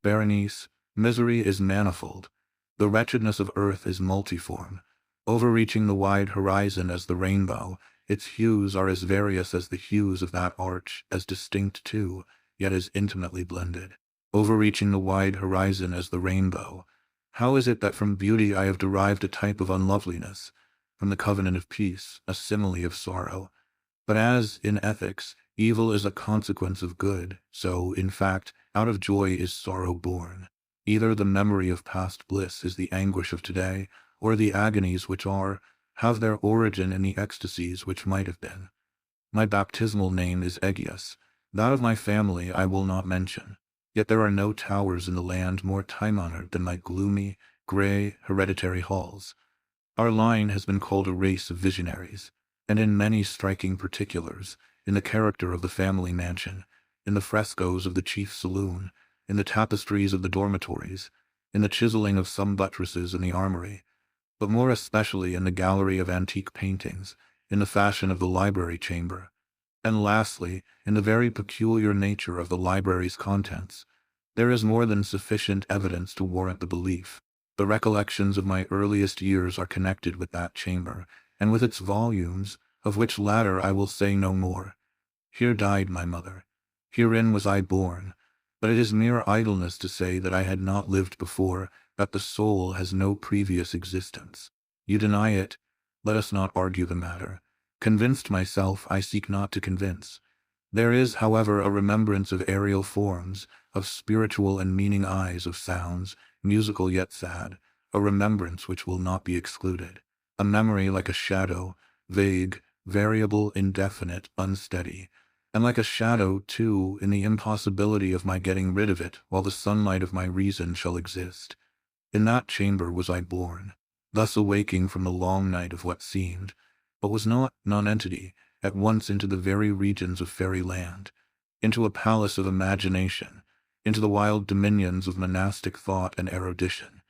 Berenice, misery is manifold. The wretchedness of earth is multiform. Overreaching the wide horizon as the rainbow, its hues are as various as the hues of that arch, as distinct too, yet as intimately blended. Overreaching the wide horizon as the rainbow. How is it that from beauty I have derived a type of unloveliness, from the covenant of peace, a simile of sorrow? But as, in ethics, evil is a consequence of good, so, in fact, out of joy is sorrow born. Either the memory of past bliss is the anguish of today, or the agonies which are, have their origin in the ecstasies which might have been. My baptismal name is Egaeus. That of my family I will not mention. Yet there are no towers in the land more time-honored than my gloomy, gray, hereditary halls. Our line has been called a race of visionaries, and in many striking particulars, in the character of the family mansion, in the frescoes of the chief saloon, in the tapestries of the dormitories, in the chiseling of some buttresses in the armory, but more especially in the gallery of antique paintings, in the fashion of the library chamber, and lastly, in the very peculiar nature of the library's contents, there is more than sufficient evidence to warrant the belief. The recollections of my earliest years are connected with that chamber, and with its volumes, of which latter I will say no more. Here died my mother. Herein was I born. But it is mere idleness to say that I had not lived before, that the soul has no previous existence. You deny it. Let us not argue the matter. Convinced myself, I seek not to convince. There is, however, a remembrance of aerial forms, of spiritual and meaning eyes, of sounds, musical yet sad, a remembrance which will not be excluded. A memory like a shadow, vague, variable, indefinite, unsteady, and like a shadow, too, in the impossibility of my getting rid of it while the sunlight of my reason shall exist. In that chamber was I born, thus awaking from the long night of what seemed, but was not, nonentity, at once into the very regions of fairyland, into a palace of imagination, into the wild dominions of monastic thought and erudition.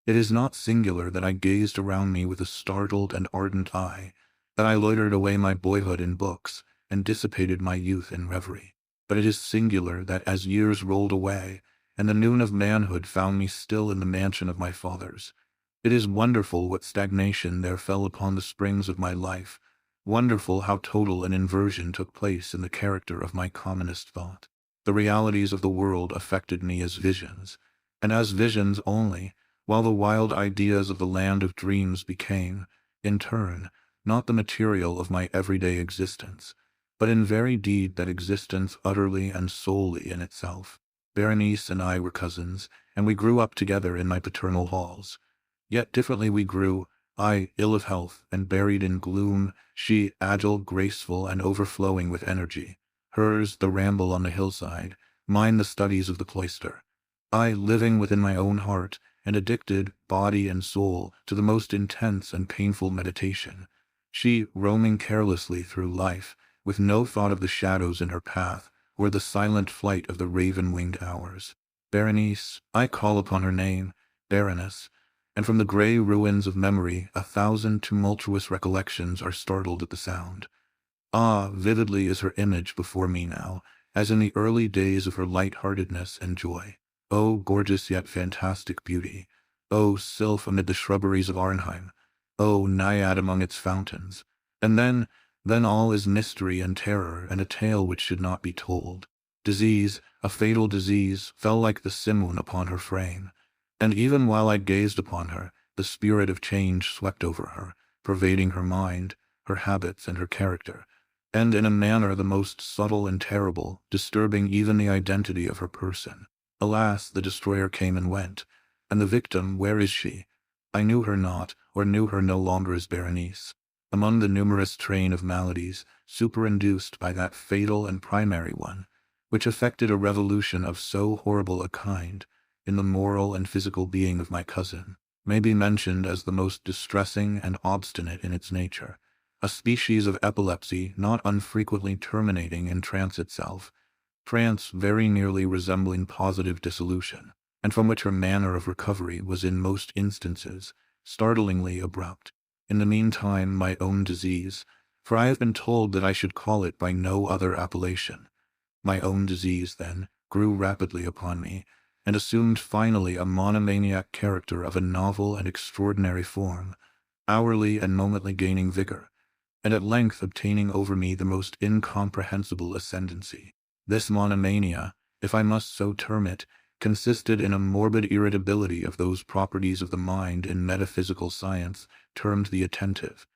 It is not singular that I gazed around me with a startled and ardent eye, that I loitered away my boyhood in books, and dissipated my youth in reverie. But it is singular that as years rolled away, and the noon of manhood found me still in the mansion of my fathers, it is wonderful what stagnation there fell upon the springs of my life, wonderful how total an inversion took place in the character of my commonest thought. The realities of the world affected me as visions, and as visions only, while the wild ideas of the land of dreams became, in turn, not the material of my everyday existence, but in very deed that existence utterly and solely in itself. Berenice and I were cousins, and we grew up together in my paternal halls. Yet differently we grew, I ill of health and buried in gloom, she agile, graceful, and overflowing with energy, hers the ramble on the hillside, mine the studies of the cloister. I living within my own heart, and addicted, body and soul, to the most intense and painful meditation, she roaming carelessly through life, with no thought of the shadows in her path, or the silent flight of the raven-winged hours. Berenice, I call upon her name, Berenice, and from the grey ruins of memory 1,000 tumultuous recollections are startled at the sound. Ah, vividly is her image before me now, as in the early days of her light-heartedness and joy. O gorgeous yet fantastic beauty! O sylph amid the shrubberies of Arnheim! O naiad among its fountains! And then all is mystery and terror, and a tale which should not be told. Disease, a fatal disease, fell like the simoon upon her frame, and even while I gazed upon her, the spirit of change swept over her, pervading her mind, her habits, and her character, and in a manner the most subtle and terrible, disturbing even the identity of her person. Alas, the destroyer came and went, and the victim, where is she? I knew her not, or knew her no longer as Berenice. Among the numerous train of maladies, superinduced by that fatal and primary one, which effected a revolution of so horrible a kind, in the moral and physical being of my cousin, may be mentioned as the most distressing and obstinate in its nature, a species of epilepsy not unfrequently terminating in trance itself, trance very nearly resembling positive dissolution, and from which her manner of recovery was in most instances startlingly abrupt. In the meantime, my own disease, for I have been told that I should call it by no other appellation, my own disease, then, grew rapidly upon me, and assumed finally a monomaniac character of a novel and extraordinary form, hourly and momently gaining vigor, and at length obtaining over me the most incomprehensible ascendancy. This monomania, if I must so term it, consisted in a morbid irritability of those properties of the mind in metaphysical science termed the attentive.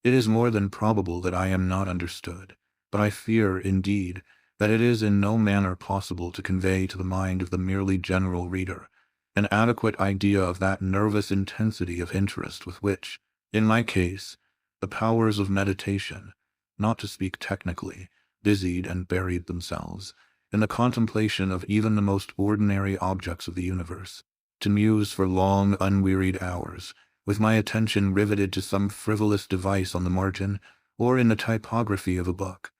It is more than probable that I am not understood, but I fear, indeed, that it is in no manner possible to convey to the mind of the merely general reader an adequate idea of that nervous intensity of interest with which, in my case, the powers of meditation, not to speak technically, busied and buried themselves in the contemplation of even the most ordinary objects of the universe, to muse for long unwearied hours, with my attention riveted to some frivolous device on the margin or in the typography of a book,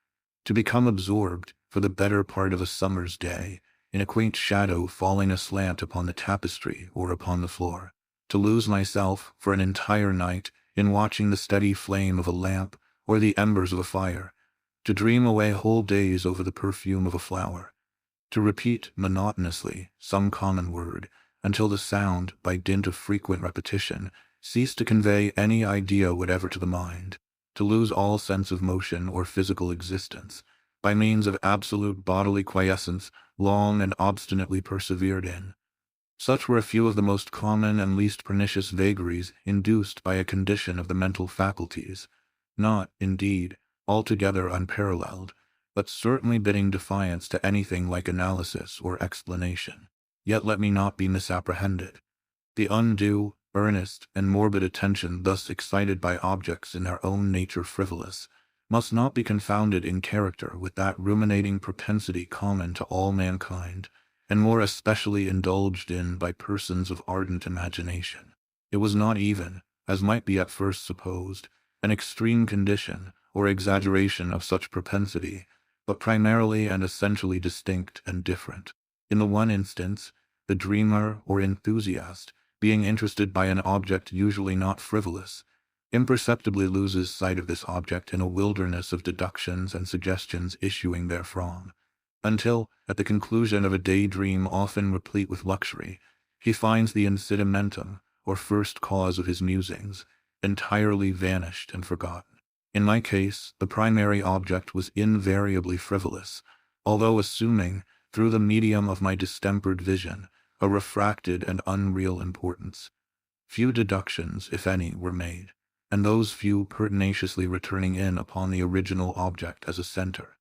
to become absorbed, for the better part of a summer's day, in a quaint shadow falling aslant upon the tapestry or upon the floor, to lose myself for an entire night in watching the steady flame of a lamp or the embers of a fire, to dream away whole days over the perfume of a flower, to repeat monotonously some common word until the sound, by dint of frequent repetition, ceased to convey any idea whatever to the mind, to lose all sense of motion or physical existence, by means of absolute bodily quiescence long and obstinately persevered in. Such were a few of the most common and least pernicious vagaries induced by a condition of the mental faculties, not, indeed, altogether unparalleled, but certainly bidding defiance to anything like analysis or explanation. Yet let me not be misapprehended. The undue, earnest, and morbid attention thus excited by objects in their own nature frivolous must not be confounded in character with that ruminating propensity common to all mankind, and more especially indulged in by persons of ardent imagination. It was not even, as might be at first supposed, an extreme condition or exaggeration of such propensity, but primarily and essentially distinct and different. In the one instance, the dreamer or enthusiast, being interested by an object usually not frivolous, imperceptibly loses sight of this object in a wilderness of deductions and suggestions issuing therefrom, until, at the conclusion of a daydream often replete with luxury, he finds the incidimentum, or first cause of his musings, entirely vanished and forgotten. In my case, the primary object was invariably frivolous, although assuming, through the medium of my distempered vision, a refracted and unreal importance. Few deductions, if any, were made, and those few pertinaciously returning in upon the original object as a center.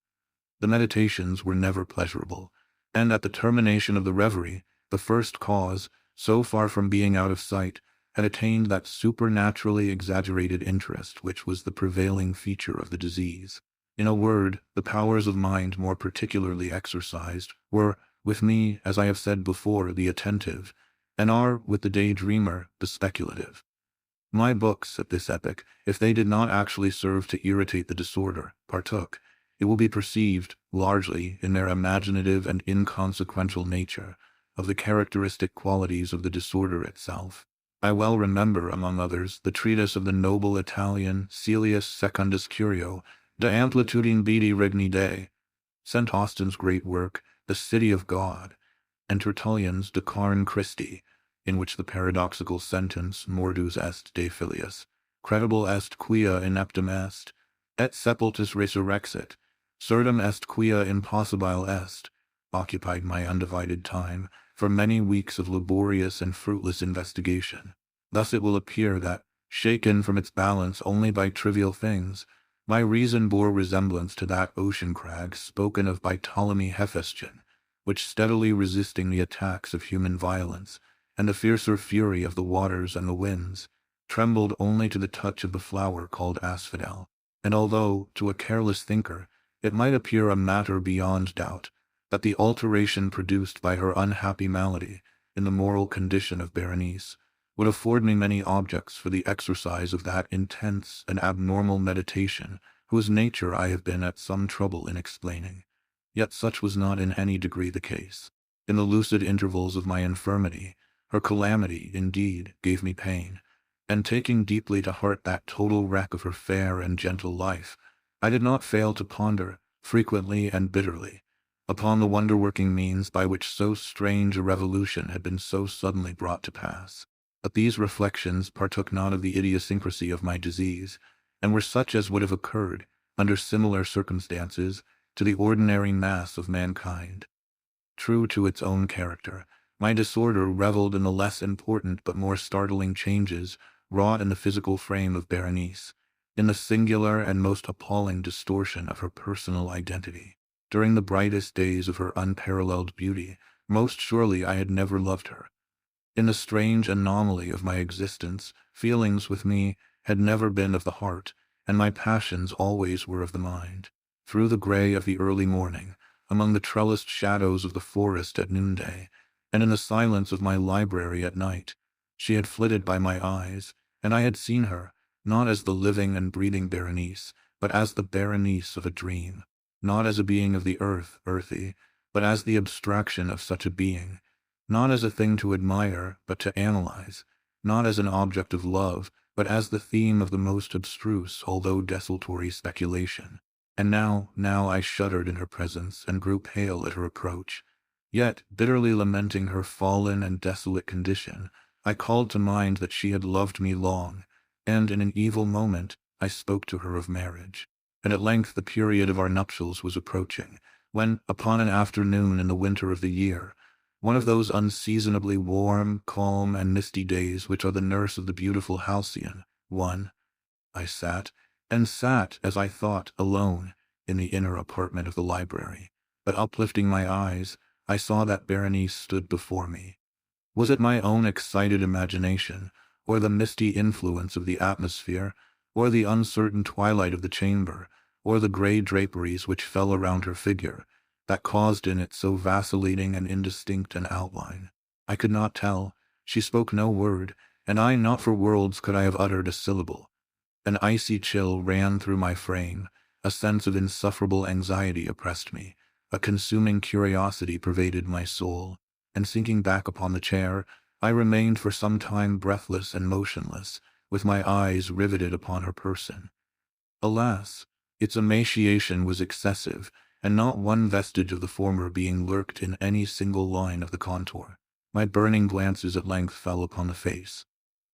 The meditations were never pleasurable, and at the termination of the reverie, the first cause, so far from being out of sight, had attained that supernaturally exaggerated interest which was the prevailing feature of the disease. In a word, the powers of mind more particularly exercised were, with me, as I have said before, the attentive, and are, with the daydreamer, the speculative. My books, at this epoch, if they did not actually serve to irritate the disorder, partook, it will be perceived, largely, in their imaginative and inconsequential nature, of the characteristic qualities of the disorder itself. I well remember, among others, the treatise of the noble Italian Caelius Secundus Curio, De Amplitudine Vitae Regni Dei, St. Austin's great work, The City of God, and Tertullian's De Carne Christi, in which the paradoxical sentence mordus est de filius, credible est quia ineptum est, et sepultus resurrexit, surdum est quia impossibile est, occupied my undivided time for many weeks of laborious and fruitless investigation. Thus it will appear that, shaken from its balance only by trivial things, my reason bore resemblance to that ocean crag spoken of by Ptolemy Hephaestion, which, steadily resisting the attacks of human violence and the fiercer fury of the waters and the winds, trembled only to the touch of the flower called asphodel. And although, to a careless thinker, it might appear a matter beyond doubt that the alteration produced by her unhappy malady in the moral condition of Berenice would afford me many objects for the exercise of that intense and abnormal meditation whose nature I have been at some trouble in explaining, yet such was not in any degree the case. In the lucid intervals of my infirmity, her calamity, indeed, gave me pain, and taking deeply to heart that total wreck of her fair and gentle life, I did not fail to ponder, frequently and bitterly, upon the wonder-working means by which so strange a revolution had been so suddenly brought to pass. But these reflections partook not of the idiosyncrasy of my disease, and were such as would have occurred, under similar circumstances, to the ordinary mass of mankind. True to its own character, my disorder reveled in the less important but more startling changes wrought in the physical frame of Berenice, in the singular and most appalling distortion of her personal identity. During the brightest days of her unparalleled beauty, most surely I had never loved her. In the strange anomaly of my existence, feelings with me had never been of the heart, and my passions always were of the mind. Through the gray of the early morning, among the trellised shadows of the forest at noonday, and in the silence of my library at night, she had flitted by my eyes, and I had seen her, not as the living and breathing Berenice, but as the Berenice of a dream, not as a being of the earth, earthy, but as the abstraction of such a being, not as a thing to admire, but to analyze, not as an object of love, but as the theme of the most abstruse, although desultory speculation. And now I shuddered in her presence, and grew pale at her approach. Yet, bitterly lamenting her fallen and desolate condition, I called to mind that she had loved me long, and in an evil moment I spoke to her of marriage. And at length the period of our nuptials was approaching, when, upon an afternoon in the winter of the year, one of those unseasonably warm, calm, and misty days which are the nurse of the beautiful halcyon, I sat, as I thought, alone, in the inner apartment of the library, but uplifting my eyes, I saw that Berenice stood before me. Was it my own excited imagination, or the misty influence of the atmosphere, or the uncertain twilight of the chamber, or the gray draperies which fell around her figure, that caused in it so vacillating and indistinct an outline? I could not tell. She spoke no word, and I not for worlds could I have uttered a syllable. An icy chill ran through my frame, a sense of insufferable anxiety oppressed me, a consuming curiosity pervaded my soul, and sinking back upon the chair, I remained for some time breathless and motionless, with my eyes riveted upon her person. Alas, its emaciation was excessive, and not one vestige of the former being lurked in any single line of the contour. My burning glances at length fell upon the face.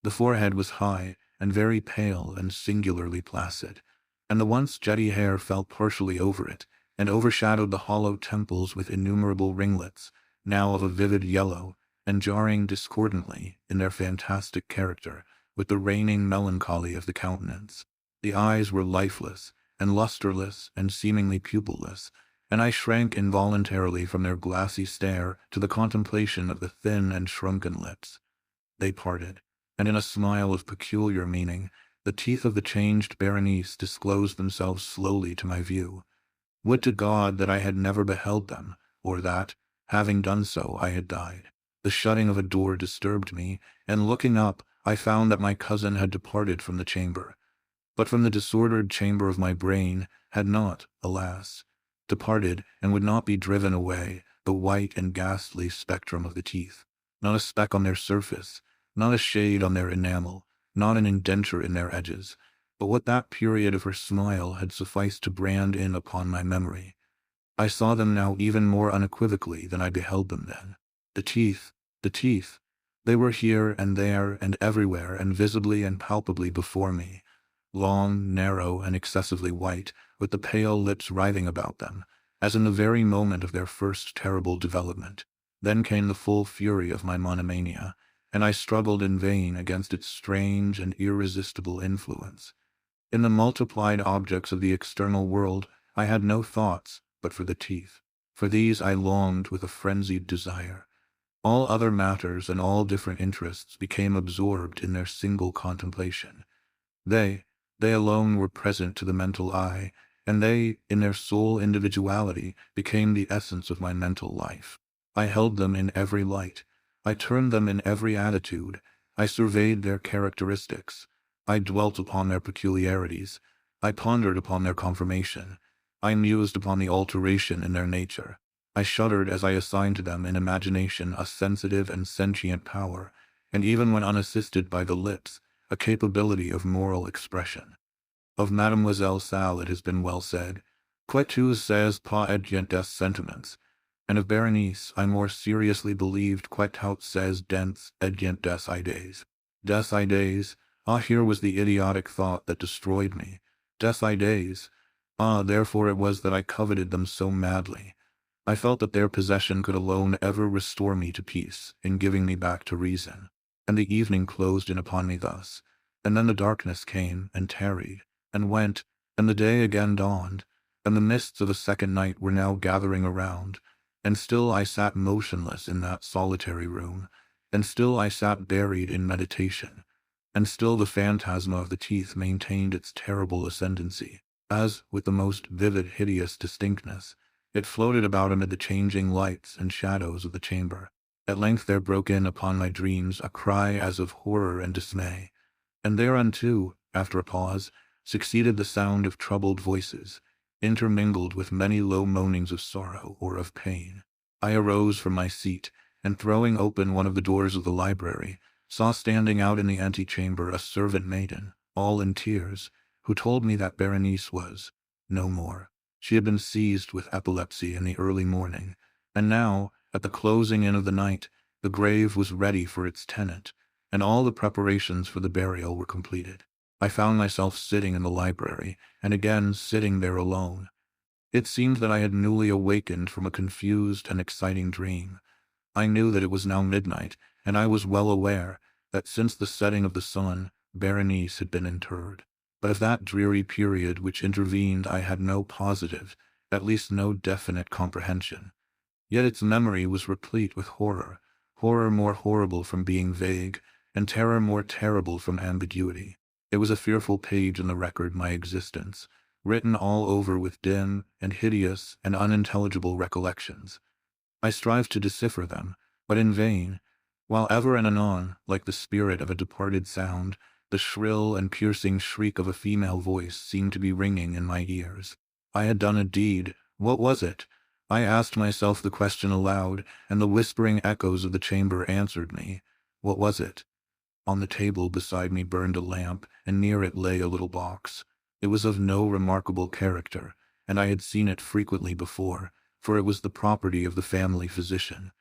The forehead was high, and very pale and singularly placid, and the once jetty hair fell partially over it, and overshadowed the hollow temples with innumerable ringlets, now of a vivid yellow, and jarring discordantly, in their fantastic character, with the reigning melancholy of the countenance. The eyes were lifeless, and lustreless, and seemingly pupilless, and I shrank involuntarily from their glassy stare to the contemplation of the thin and shrunken lips. They parted, and in a smile of peculiar meaning, the teeth of the changed Berenice disclosed themselves slowly to my view. Would to God that I had never beheld them, or that, having done so, I had died. The shutting of a door disturbed me, and looking up, I found that my cousin had departed from the chamber, but from the disordered chamber of my brain had not, alas, departed, and would not be driven away, the white and ghastly spectrum of the teeth. Not a speck on their surface, not a shade on their enamel, not an indenture in their edges, but what that period of her smile had sufficed to brand in upon my memory. I saw them now even more unequivocally than I beheld them then. The teeth, they were here and there and everywhere and visibly and palpably before me, long, narrow, and excessively white, with the pale lips writhing about them, as in the very moment of their first terrible development. Then came the full fury of my monomania, and I struggled in vain against its strange and irresistible influence. In the multiplied objects of the external world, I had no thoughts but for the teeth. For these I longed with a frenzied desire. All other matters and all different interests became absorbed in their single contemplation. They alone were present to the mental eye, and they, in their sole individuality, became the essence of my mental life. I held them in every light. I turned them in every attitude. I surveyed their characteristics. I dwelt upon their peculiarities. I pondered upon their conformation. I mused upon the alteration in their nature. I shuddered as I assigned to them in imagination a sensitive and sentient power, and even when unassisted by the lips, a capability of moral expression. Of Mademoiselle Salle it has been well said, "Quietus sais pas et des sentiments," And of Berenice I more seriously believed quite tout says dents edient des ideas. Des ideas, ah here was the idiotic thought that destroyed me. Des ideas, ah therefore it was that I coveted them so madly. I felt that their possession could alone ever restore me to peace, in giving me back to reason. And the evening closed in upon me thus, and then the darkness came, and tarried, and went, and the day again dawned, and the mists of a second night were now gathering around, and still I sat motionless in that solitary room, and still I sat buried in meditation, and still the phantasma of the teeth maintained its terrible ascendancy, as, with the most vivid hideous distinctness, it floated about amid the changing lights and shadows of the chamber. At length there broke in upon my dreams a cry as of horror and dismay, and thereunto, after a pause, succeeded the sound of troubled voices, intermingled with many low moanings of sorrow or of pain. I arose from my seat, and throwing open one of the doors of the library, saw standing out in the antechamber a servant maiden, all in tears, who told me that Berenice was no more. She had been seized with epilepsy in the early morning, and now, at the closing in of the night, the grave was ready for its tenant, and all the preparations for the burial were completed. I found myself sitting in the library, and again sitting there alone. It seemed that I had newly awakened from a confused and exciting dream. I knew that it was now midnight, and I was well aware that since the setting of the sun, Berenice had been interred. But of that dreary period which intervened I had no positive, at least no definite comprehension. Yet its memory was replete with horror, horror more horrible from being vague, and terror more terrible from ambiguity. It was a fearful page in the record of my existence, written all over with dim and hideous and unintelligible recollections. I strived to decipher them, but in vain, while ever and anon, like the spirit of a departed sound, the shrill and piercing shriek of a female voice seemed to be ringing in my ears. I had done a deed. What was it? I asked myself the question aloud, and the whispering echoes of the chamber answered me. What was it? On the table beside me burned a lamp, and near it lay a little box. It was of no remarkable character, and I had seen it frequently before, for it was the property of the family physician.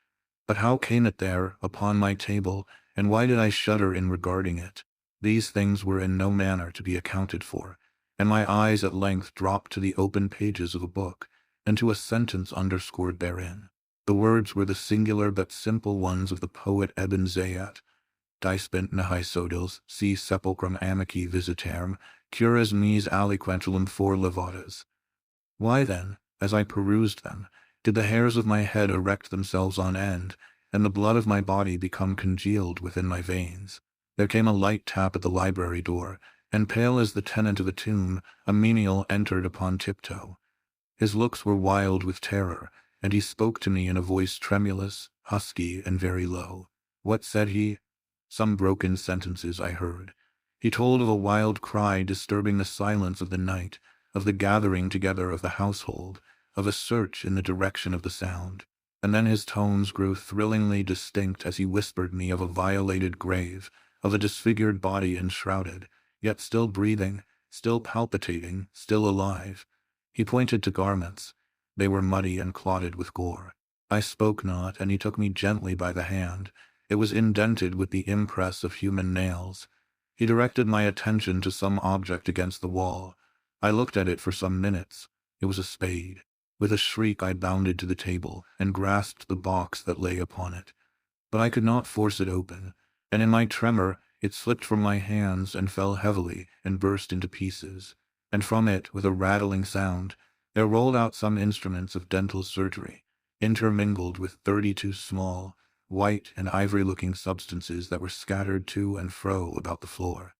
But how came it there, upon my table, and why did I shudder in regarding it? These things were in no manner to be accounted for, and my eyes at length dropped to the open pages of a book, and to a sentence underscored therein. The words were the singular but simple ones of the poet Ebn Zayat. Dispent nahi sodils, si sepulchrum amici visiterem, cures mis aliquentulum for levatas. Why then, as I perused them, did the hairs of my head erect themselves on end, and the blood of my body become congealed within my veins? There came a light tap at the library door, and pale as the tenant of a tomb, a menial entered upon tiptoe. His looks were wild with terror, and he spoke to me in a voice tremulous, husky, and very low. What said he? Some broken sentences I heard. He told of a wild cry disturbing the silence of the night, of the gathering together of the household, of a search in the direction of the sound. And then his tones grew thrillingly distinct as he whispered me of a violated grave, of a disfigured body enshrouded, yet still breathing, still palpitating, still alive. He pointed to garments. They were muddy and clotted with gore. I spoke not, and he took me gently by the hand. It was indented with the impress of human nails. He directed my attention to some object against the wall. I looked at it for some minutes. It was a spade. With a shriek I bounded to the table, and grasped the box that lay upon it. But I could not force it open, and in my tremor it slipped from my hands and fell heavily and burst into pieces. And from it, with a rattling sound, there rolled out some instruments of dental surgery, intermingled with 32 small, white and ivory-looking substances that were scattered to and fro about the floor.